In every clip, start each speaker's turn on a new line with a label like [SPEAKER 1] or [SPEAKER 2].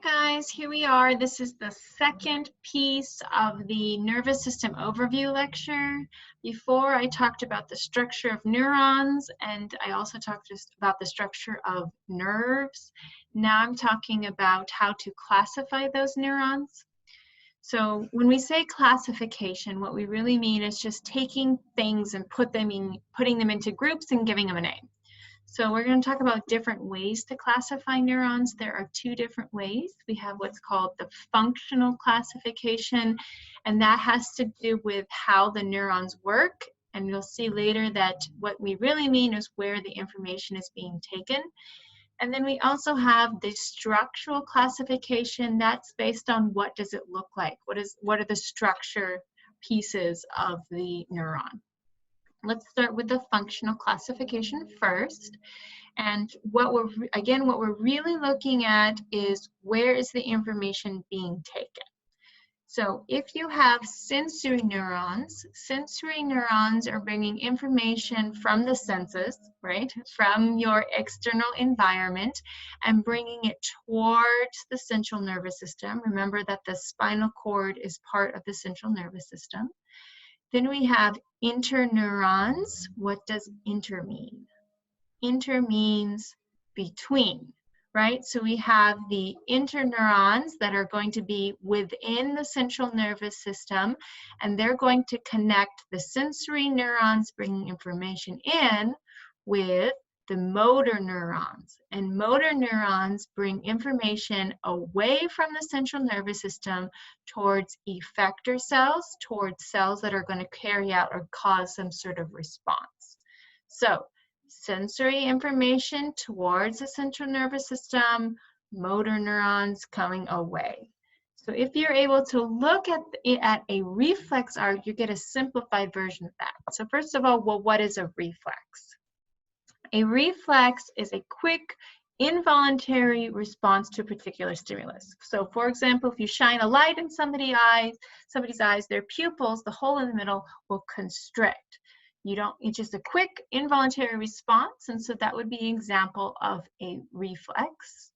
[SPEAKER 1] Guys, here we are. This is the second piece of the nervous system overview lecture. Before I talked about the structure of neurons, and I also talked just about the structure of nerves. Now I'm talking about how to classify those neurons. So when we say classification, what we really mean is just taking things and putting them into groups and giving them a name. So we're going to talk about different ways to classify neurons. There are two different ways. We have what's called the functional classification, and that has to do with how the neurons work. And you'll see later that what we really mean is where the information is being taken. And then we also have the structural classification. That's based on what does it look like? What are the structure pieces of the neuron? Let's start with the functional classification first. And what we're really looking at is where is the information being taken. So if you have sensory neurons are bringing information from the senses, right, from your external environment and bringing it towards the central nervous system. Remember that the spinal cord is part of the central nervous system. Then we have interneurons. What does inter mean? Inter means between, right? So we have the interneurons that are going to be within the central nervous system, and they're going to connect the sensory neurons bringing information in with the motor neurons. And motor neurons bring information away from the central nervous system towards effector cells, towards cells that are going to carry out or cause some sort of response. So sensory information towards the central nervous system, motor neurons coming away. So if you're able to look at it at a reflex arc, you get a simplified version of that. So first of all, well, what is a reflex? A reflex is a quick, involuntary response to a particular stimulus. So for example, if you shine a light in somebody's eyes, their pupils, the hole in the middle, will constrict. It's just a quick, involuntary response, and so that would be an example of a reflex.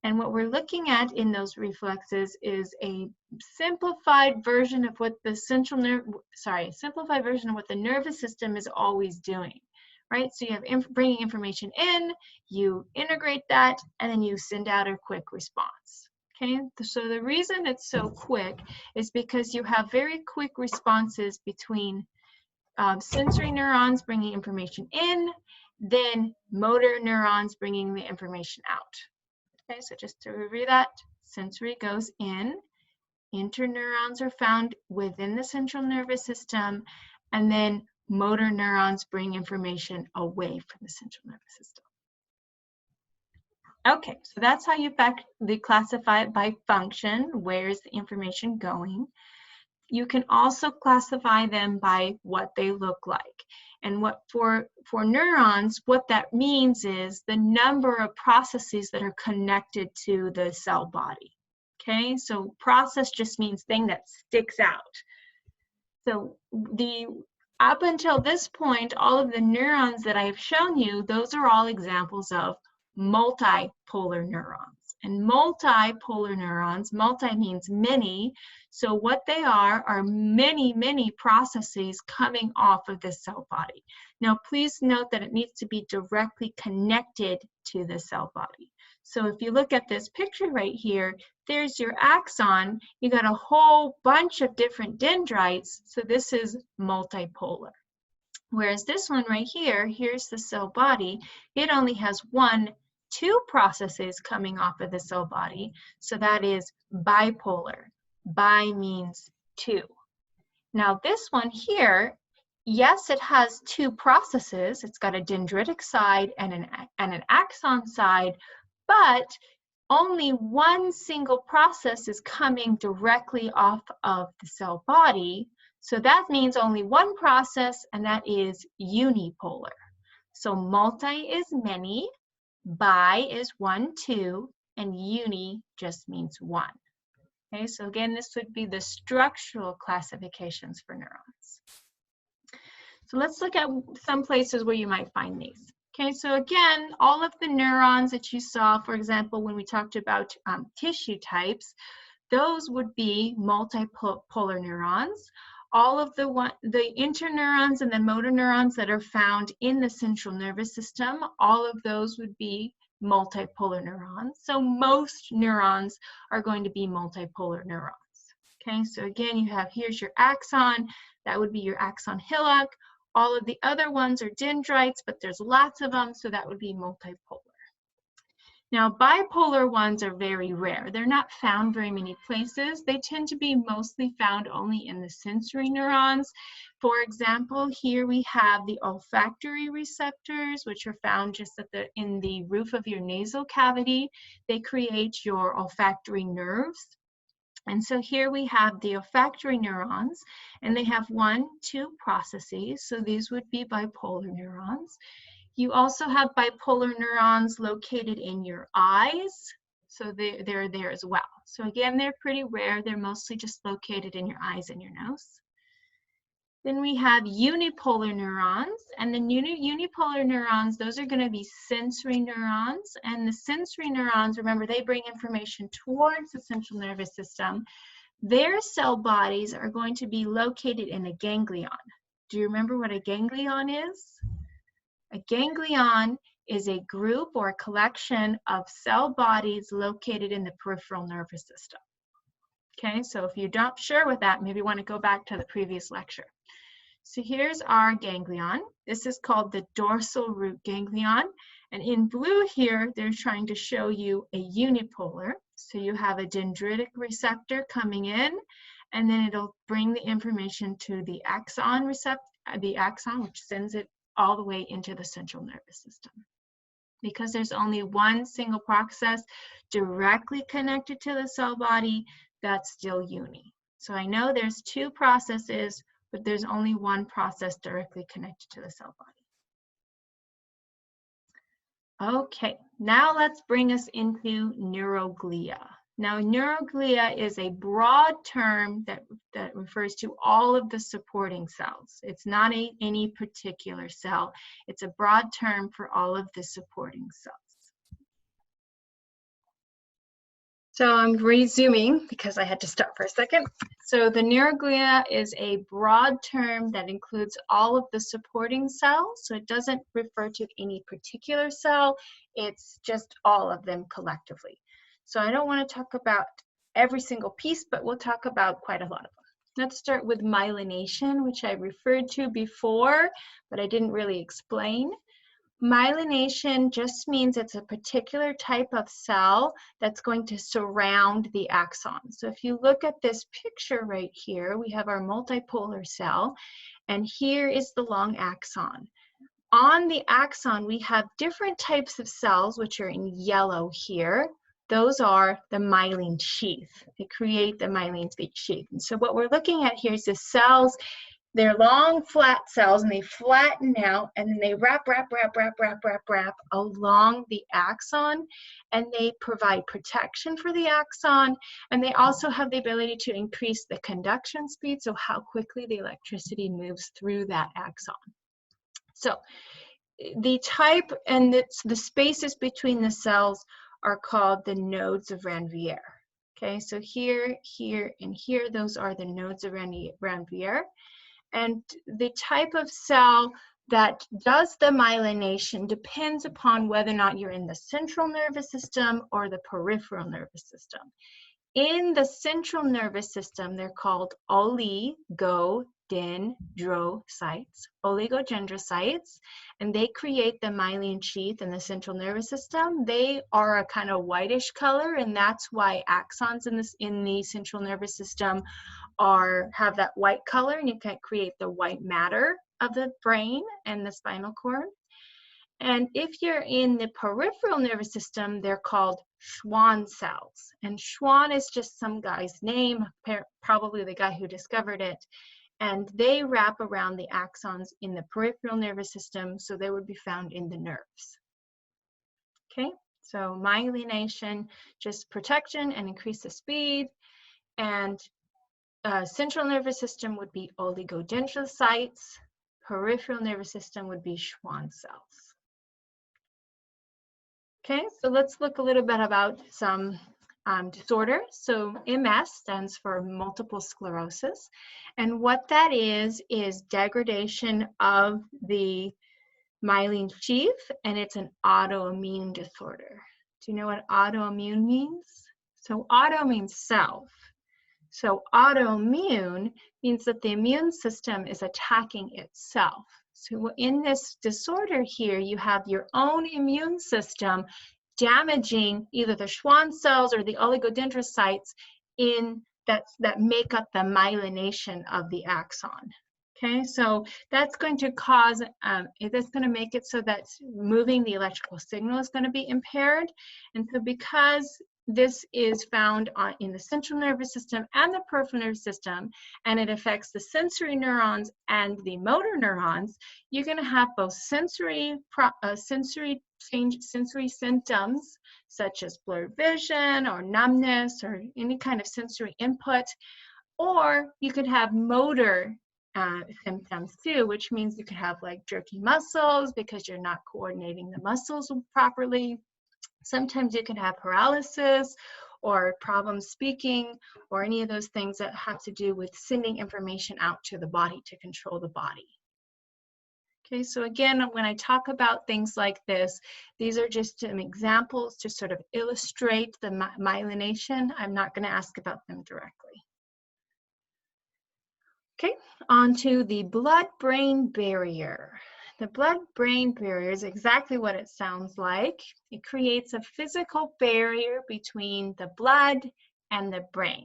[SPEAKER 1] And what we're looking at in those reflexes is a simplified version of what the simplified version of what the nervous system is always doing. Right, so you have bringing information in, you integrate that, and then you send out a quick response. Okay, so the reason it's so quick is because you have very quick responses between sensory neurons bringing information in, then motor neurons bringing the information out. Okay, so just to review that, sensory goes in, interneurons are found within the central nervous system, and then motor neurons bring information away from the central nervous system. Okay, so that's how you classify it by function. Where is the information going? You can also classify them by what they look like. And what for neurons, what that means is the number of processes that are connected to the cell body. Okay, so process just means thing that sticks out. So up until this point, all of the neurons that I've shown you, those are all examples of multipolar neurons. And multipolar neurons, multi means many, so what they are many, many processes coming off of the cell body. Now, please note that it needs to be directly connected to the cell body. So if you look at this picture right here, there's your axon. You got a whole bunch of different dendrites, so this is multipolar. Whereas this one right here, here's the cell body, it only has two processes coming off of the cell body, so that is bipolar. Bi means two. Now this one here, yes, it has two processes. It's got a dendritic side and an axon side, but only one single process is coming directly off of the cell body. So that means only one process, and that is unipolar. So multi is many, bi is one, two, and uni just means one. Okay, so again, this would be the structural classifications for neurons. So let's look at some places where you might find these. Okay, so again, all of the neurons that you saw, for example, when we talked about tissue types, those would be multipolar neurons. All of the interneurons and the motor neurons that are found in the central nervous system, all of those would be multipolar neurons. So most neurons are going to be multipolar neurons. Okay, so again, you have, here's your axon, that would be your axon hillock. All of the other ones are dendrites, but there's lots of them, so that would be multipolar. Now, bipolar ones are very rare. They're not found very many places. They tend to be mostly found only in the sensory neurons. For example, here we have the olfactory receptors, which are found just in the roof of your nasal cavity. They create your olfactory nerves. And so here we have the olfactory neurons, and they have 1, 2 processes. So these would be bipolar neurons. You also have bipolar neurons located in your eyes. So they're there as well. So again, they're pretty rare. They're mostly just located in your eyes and your nose. Then we have unipolar neurons, and the unipolar neurons, those are going to be sensory neurons. And the sensory neurons, remember, they bring information towards the central nervous system. Their cell bodies are going to be located in a ganglion. Do you remember what a ganglion is? A ganglion is a group or a collection of cell bodies located in the peripheral nervous system. Okay, so if you're not sure with that, maybe you want to go back to the previous lecture. So here's our ganglion. This is called the dorsal root ganglion. And in blue here, they're trying to show you a unipolar. So you have a dendritic receptor coming in, and then it'll bring the information to the axon receptor, which sends it all the way into the central nervous system. Because there's only one single process directly connected to the cell body, that's still uni. So I know there's 2 processes, but there's only one process directly connected to the cell body. Okay, now let's bring us into neuroglia. Now, neuroglia is a broad term that refers to all of the supporting cells. It's not any particular cell. It's a broad term for all of the supporting cells. So I'm resuming because I had to stop for a second. So the neuroglia is a broad term that includes all of the supporting cells. So it doesn't refer to any particular cell. It's just all of them collectively. So I don't want to talk about every single piece, but we'll talk about quite a lot of them. Let's start with myelination, which I referred to before, but I didn't really explain. Myelination just means it's a particular type of cell that's going to surround the axon. So if you look at this picture right here, we have our multipolar cell, and here is the long axon. On the axon, we have different types of cells, which are in yellow here. Those are the myelin sheath. They create the myelin sheath. And so what we're looking at here is the cells. They're long, flat cells, and they flatten out, and then they wrap along the axon, and they provide protection for the axon, and they also have the ability to increase the conduction speed, so how quickly the electricity moves through that axon. So the type and the spaces between the cells are called the nodes of Ranvier. Okay, so here, here, and here, those are the nodes of Ranvier. And the type of cell that does the myelination depends upon whether or not you're in the central nervous system or the peripheral nervous system. In the central nervous system, they're called oligodendrocytes, and they create the myelin sheath in the central nervous system. They are a kind of whitish color, and that's why axons in the central nervous system have that white color, and you can create the white matter of the brain and the spinal cord. And if you're in the peripheral nervous system, they're called Schwann cells. And Schwann is just some guy's name, probably the guy who discovered it. And they wrap around the axons in the peripheral nervous system, so they would be found in the nerves. Okay, so myelination, just protection and increase the speed. And central nervous system would be oligodendrocytes. Peripheral nervous system would be Schwann cells. Okay, so let's look a little bit about some disorder. So MS stands for multiple sclerosis. And what that is degradation of the myelin sheath, and it's an autoimmune disorder. Do you know what autoimmune means? So auto means self. So autoimmune means that the immune system is attacking itself. So in this disorder here, you have your own immune system damaging either the Schwann cells or the oligodendrocytes that make up the myelination of the axon. Okay, so that's going to cause, that's going to make it so that moving the electrical signal is going to be impaired. And so because this is found in the central nervous system and the peripheral nervous system, and it affects the sensory neurons and the motor neurons, you're going to have both sensory symptoms, such as blurred vision or numbness or any kind of sensory input, or you could have motor symptoms too, which means you could have like jerky muscles because you're not coordinating the muscles properly. Sometimes you can have paralysis or problems speaking or any of those things that have to do with sending information out to the body to control the body. Okay, so again, when I talk about things like this, these are just some examples to sort of illustrate the myelination. I'm not going to ask about them directly. Okay, on to the blood-brain barrier. The blood-brain barrier is exactly what it sounds like. It creates a physical barrier between the blood and the brain.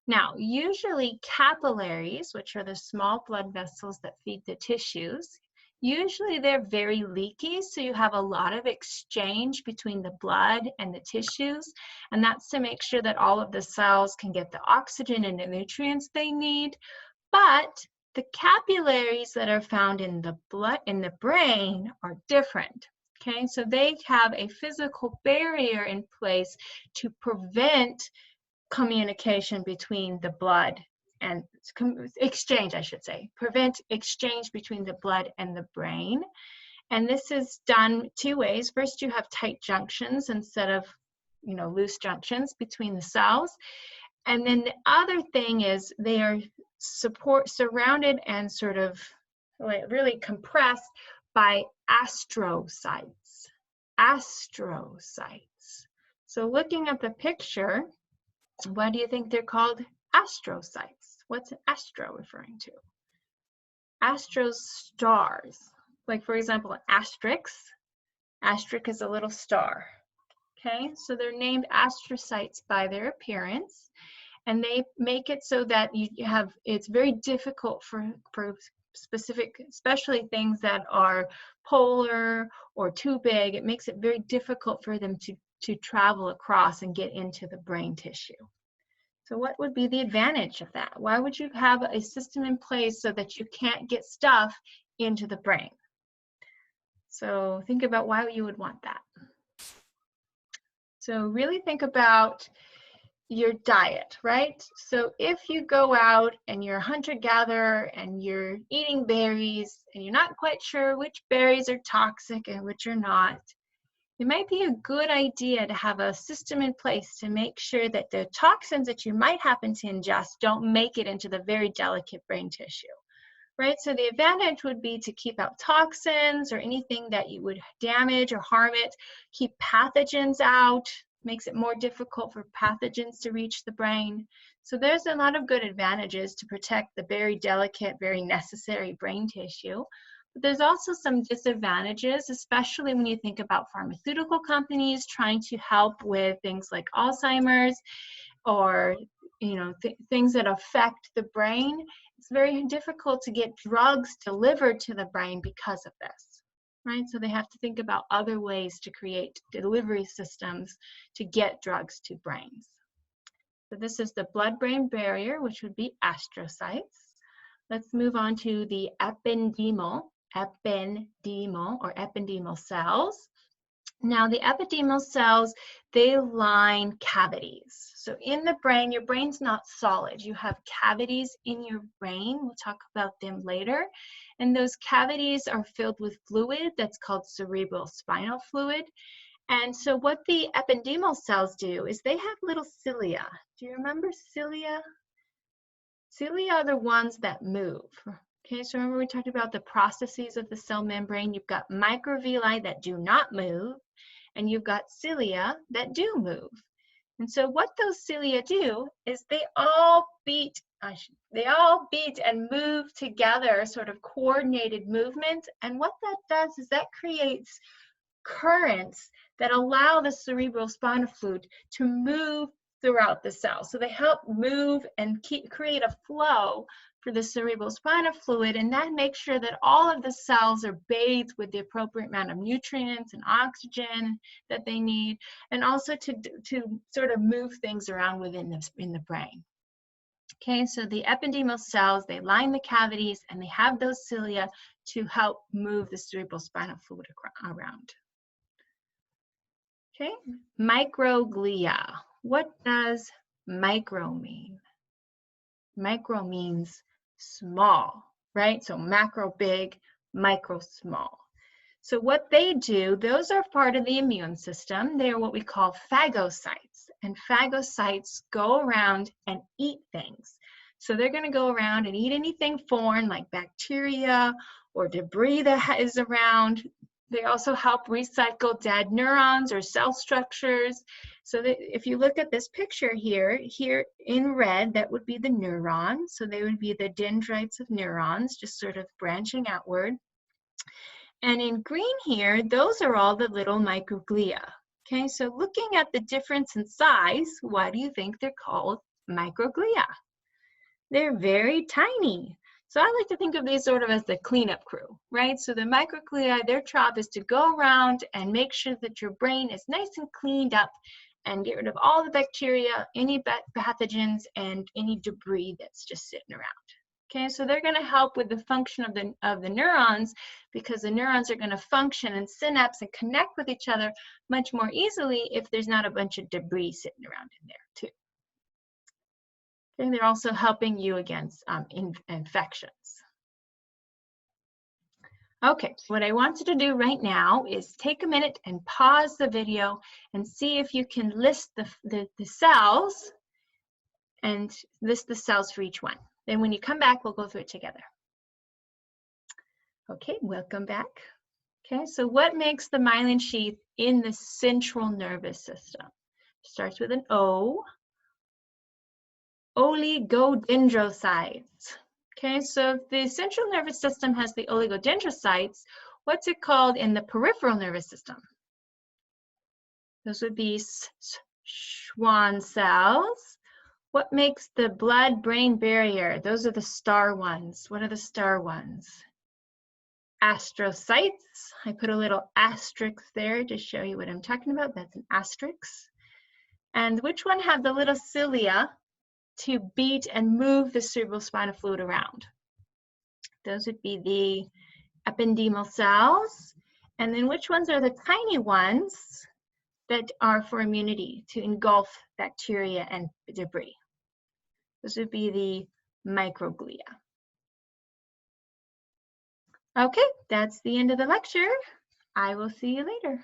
[SPEAKER 1] Now, usually capillaries, which are the small blood vessels that feed the tissues, usually they're very leaky, so you have a lot of exchange between the blood and the tissues, and that's to make sure that all of the cells can get the oxygen and the nutrients they need. But the capillaries that are found in the blood, in the brain, are different. Okay, so they have a physical barrier in place to prevent communication between the blood and exchange, I should say, prevent exchange between the blood and the brain. And this is done two ways. First, you have tight junctions instead of, loose junctions between the cells. And then the other thing is they are surrounded and sort of really compressed by astrocytes. Astrocytes. So looking at the picture, why do you think they're called astrocytes? What's astro referring to? Astros, stars. Like for example, asterisk. Asterisk is a little star. Okay, so they're named astrocytes by their appearance. And they make it so that you have, it's very difficult for specific, especially things that are polar or too big, it makes it very difficult for them to travel across and get into the brain tissue. So what would be the advantage of that? Why would you have a system in place so that you can't get stuff into the brain? So think about why you would want that. So really think about your diet, right? So if you go out and you're a hunter-gatherer and you're eating berries and you're not quite sure which berries are toxic and which are not, it might be a good idea to have a system in place to make sure that the toxins that you might happen to ingest don't make it into the very delicate brain tissue, right? So the advantage would be to keep out toxins or anything that you would damage or harm it, keep pathogens out, makes it more difficult for pathogens to reach the brain. So there's a lot of good advantages to protect the very delicate, very necessary brain tissue. But there's also some disadvantages, especially when you think about pharmaceutical companies trying to help with things like Alzheimer's or things that affect the brain. It's very difficult to get drugs delivered to the brain because of this. Right? So they have to think about other ways to create delivery systems to get drugs to brains. So this is the blood-brain barrier, which would be astrocytes. Let's move on to the ependymal or ependymal cells. Now the ependymal cells, they line cavities. So in the brain, your brain's not solid. You have cavities in your brain. We'll talk about them later. And those cavities are filled with fluid that's called cerebral spinal fluid. And so what the ependymal cells do is they have little cilia. Do you remember cilia? Cilia are the ones that move. Okay, so remember we talked about the processes of the cell membrane. You've got microvilli that do not move, and you've got cilia that do move. And so what those cilia do is they all beat and move together, sort of coordinated movement. And what that does is that creates currents that allow the cerebral spinal fluid to move throughout the cell. So they help move and create a flow for the cerebral spinal fluid, and that makes sure that all of the cells are bathed with the appropriate amount of nutrients and oxygen that they need, and also to sort of move things around within the brain. Okay, so the ependymal cells, they line the cavities and they have those cilia to help move the cerebral spinal fluid around. Okay, microglia. What does micro mean? Micro means small, right? So macro big, micro small. So what they do, those are part of the immune system. They are what we call phagocytes. And phagocytes go around and eat things. So they're going to go around and eat anything foreign like bacteria or debris that is around. They also help recycle dead neurons or cell structures. So that if you look at this picture here in red, that would be the neuron. So they would be the dendrites of neurons, just sort of branching outward. And in green here, those are all the little microglia. Okay, so looking at the difference in size, why do you think they're called microglia? They're very tiny. So I like to think of these sort of as the cleanup crew, right? So the microglia, their job is to go around and make sure that your brain is nice and cleaned up and get rid of all the bacteria, any pathogens, and any debris that's just sitting around. Okay, so they're going to help with the function of the neurons, because the neurons are going to function and synapse and connect with each other much more easily if there's not a bunch of debris sitting around in there too. And they're also helping you against infections. Okay, what I want you to do right now is take a minute and pause the video and see if you can list the cells and list the cells for each one. Then when you come back, we'll go through it together. Okay, welcome back. Okay, so what makes the myelin sheath in the central nervous system? Starts with an O. Oligodendrocytes. Okay, so if the central nervous system has the oligodendrocytes, what's it called in the peripheral nervous system? Those would be Schwann cells. What makes the blood-brain barrier? Those are the star ones. What are the star ones? Astrocytes. I put a little asterisk there to show you what I'm talking about. That's an asterisk. And which one have the little cilia to beat and move the cerebral spinal fluid around? Those would be the ependymal cells. And then which ones are the tiny ones that are for immunity, to engulf bacteria and debris? Those would be the microglia. Okay, that's the end of the lecture. I will see you later.